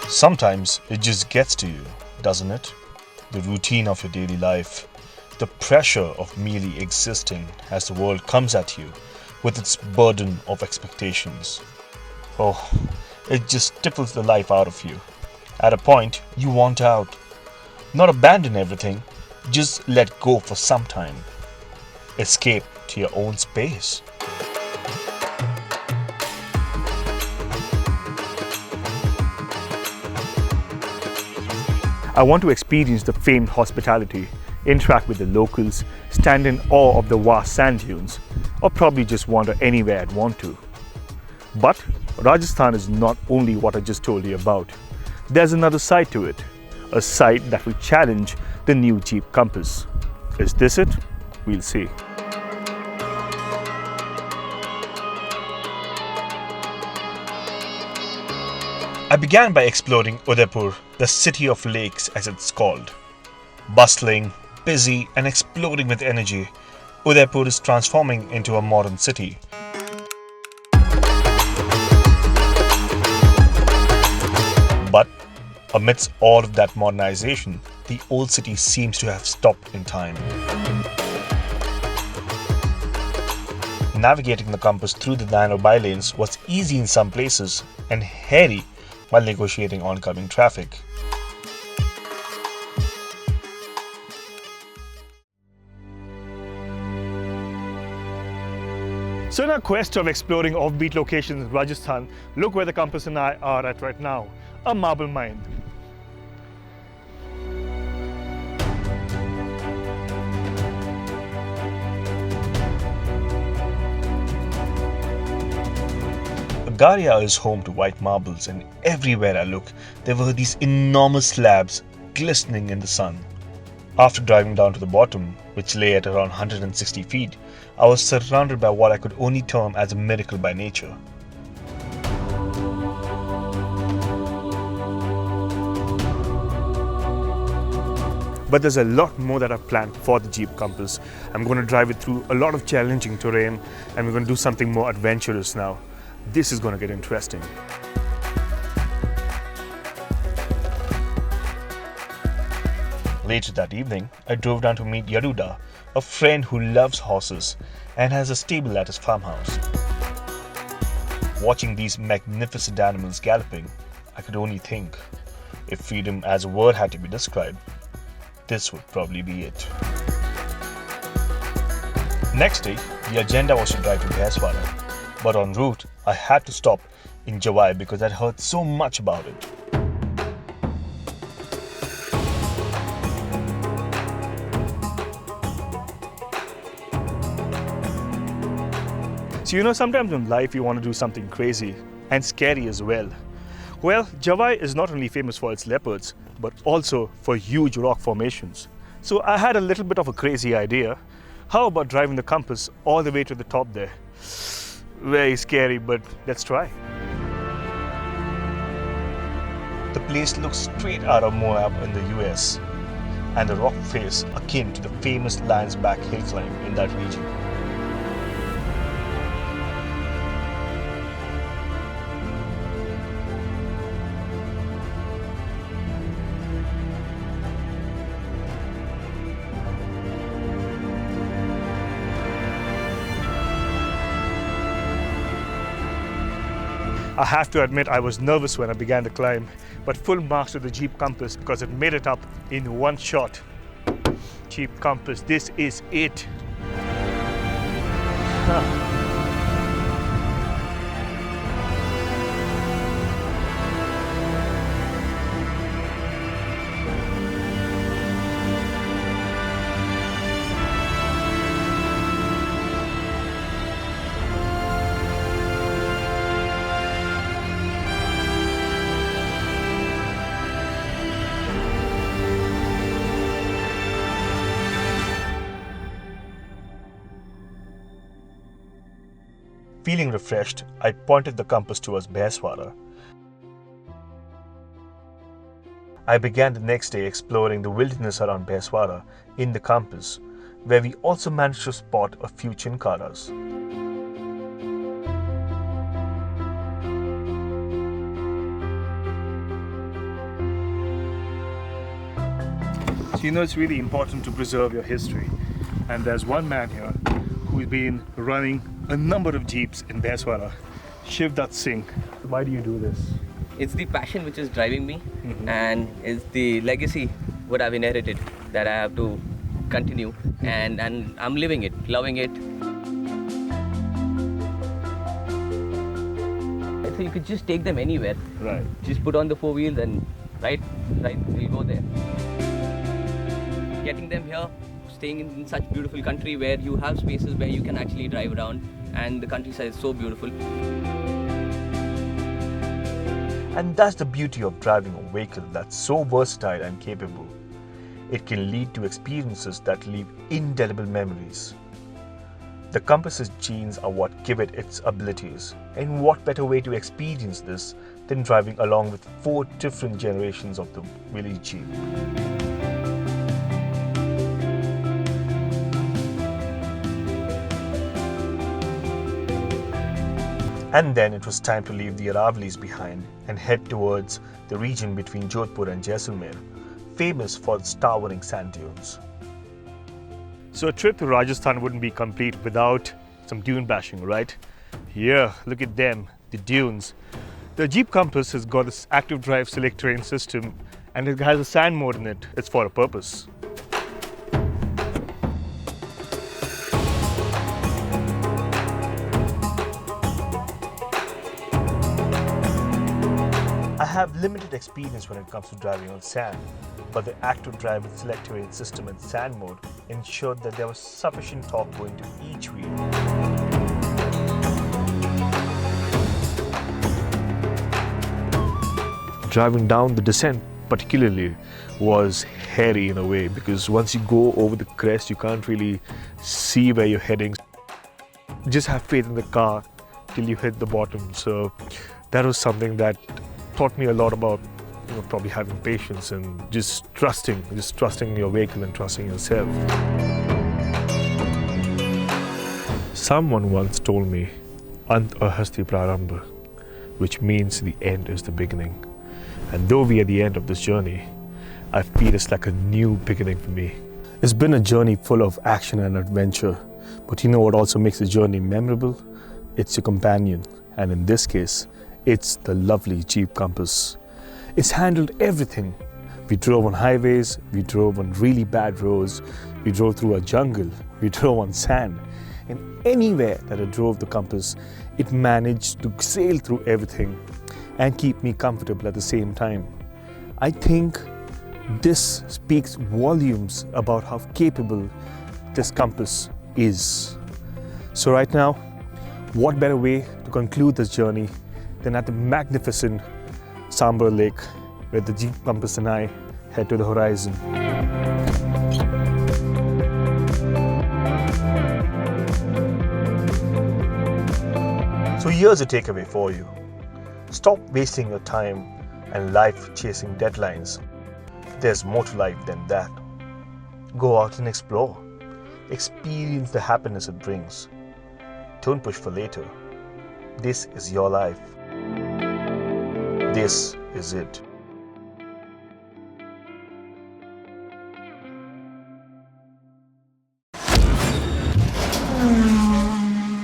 Sometimes it just gets to you, doesn't it? The routine of your daily life, the pressure of merely existing as the world comes at you with its burden of expectations. Oh, it just stifles the life out of you. At a point, you want out. Not abandon everything, just let go for some time. Escape to your own space. I want to experience the famed hospitality, interact with the locals, stand in awe of the vast sand dunes, or probably just wander anywhere I'd want to. But Rajasthan is not only what I just told you about. There's another side to it, a side that will challenge the new Jeep Compass. Is this it? We'll see. I began by exploring Udaipur, the city of lakes as it's called. Bustling, busy and exploding with energy, Udaipur is transforming into a modern city. But amidst all of that modernization, the old city seems to have stopped in time. Navigating the compass through the narrow bylanes was easy in some places and hairy while negotiating oncoming traffic. So in our quest of exploring offbeat locations in Rajasthan, look where the compass and I are at right now, a marble mine. Agaria is home to white marbles, and everywhere I look, there were these enormous slabs glistening in the sun. After driving down to the bottom, which lay at around 160 feet, I was surrounded by what I could only term as a miracle by nature. But there's a lot more that I've planned for the Jeep Compass. I'm going to drive it through a lot of challenging terrain, and we're going to do something more adventurous now. This is going to get interesting. Later that evening, I drove down to meet Yaruda, a friend who loves horses and has a stable at his farmhouse. Watching these magnificent animals galloping, I could only think, if freedom as a word had to be described, this would probably be it. Next day, the agenda was to drive to Baiswara. But en route, I had to stop in Jawai because I'd heard so much about it. So sometimes in life you want to do something crazy and scary as well. Well, Jawai is not only famous for its leopards, but also for huge rock formations. So I had a little bit of a crazy idea. How about driving the compass all the way to the top there? Very scary, but let's try. The place looks straight out of Moab in the US, and the rock face akin to the famous Lion's Back hill climb in that region. I have to admit I was nervous when I began the climb, but full marks to the Jeep Compass because it made it up in one shot. Jeep Compass, this is it. Feeling refreshed, I pointed the compass towards Baiswara. I began the next day exploring the wilderness around Baiswara in the compass. where we also managed to spot a few chinkaras. So it's really important to preserve your history, and there's one man here who's been running a number of jeeps in Baiswara, Shivdat Singh. Why do you do this? It's the passion which is driving me, and it's the legacy what I've inherited that I have to continue, and I'm living it, loving it. So you could just take them anywhere. Right. Just put on the four wheels and right, we'll go there. Getting them here, staying in such beautiful country where you have spaces where you can actually drive around, and the countryside is so beautiful. And that's the beauty of driving a vehicle that's so versatile and capable. It can lead to experiences that leave indelible memories. The Compass's genes are what give it its abilities, and what better way to experience this than driving along with 4 different generations of the Willy Jeep. And then it was time to leave the Aravallis behind and head towards the region between Jodhpur and Jaisalmer, famous for its towering sand dunes. So a trip to Rajasthan wouldn't be complete without some dune bashing, right? Yeah, look at them, the dunes. The Jeep Compass has got this active drive select terrain system, and it has a sand mode in it. It's for a purpose. I have limited experience when it comes to driving on sand, but the active drive with select terrain system and sand mode ensured that there was sufficient torque going to each wheel. Driving down the descent particularly was hairy in a way, because once you go over the crest you can't really see where you're heading. Just have faith in the car till you hit the bottom. So that was something that taught me a lot about probably having patience and just trusting your vehicle and trusting yourself. Someone once told me, Ant ahasti prarambha, which means the end is the beginning. And though we are at the end of this journey, I feel it's like a new beginning for me. It's been a journey full of action and adventure, but you know what also makes the journey memorable? It's your companion, and in this case, it's the lovely Jeep Compass. It's handled everything. We drove on highways, we drove on really bad roads, we drove through a jungle, we drove on sand. And anywhere that I drove the Compass, it managed to sail through everything and keep me comfortable at the same time. I think this speaks volumes about how capable this Compass is. So right now, what better way to conclude this journey than at the magnificent Sambhar Lake, where the Jeep Compass and I head to the horizon. So here's a takeaway for you. Stop wasting your time and life chasing deadlines. There's more to life than that. Go out and explore. Experience the happiness it brings. Don't push for later. This is your life. This is it.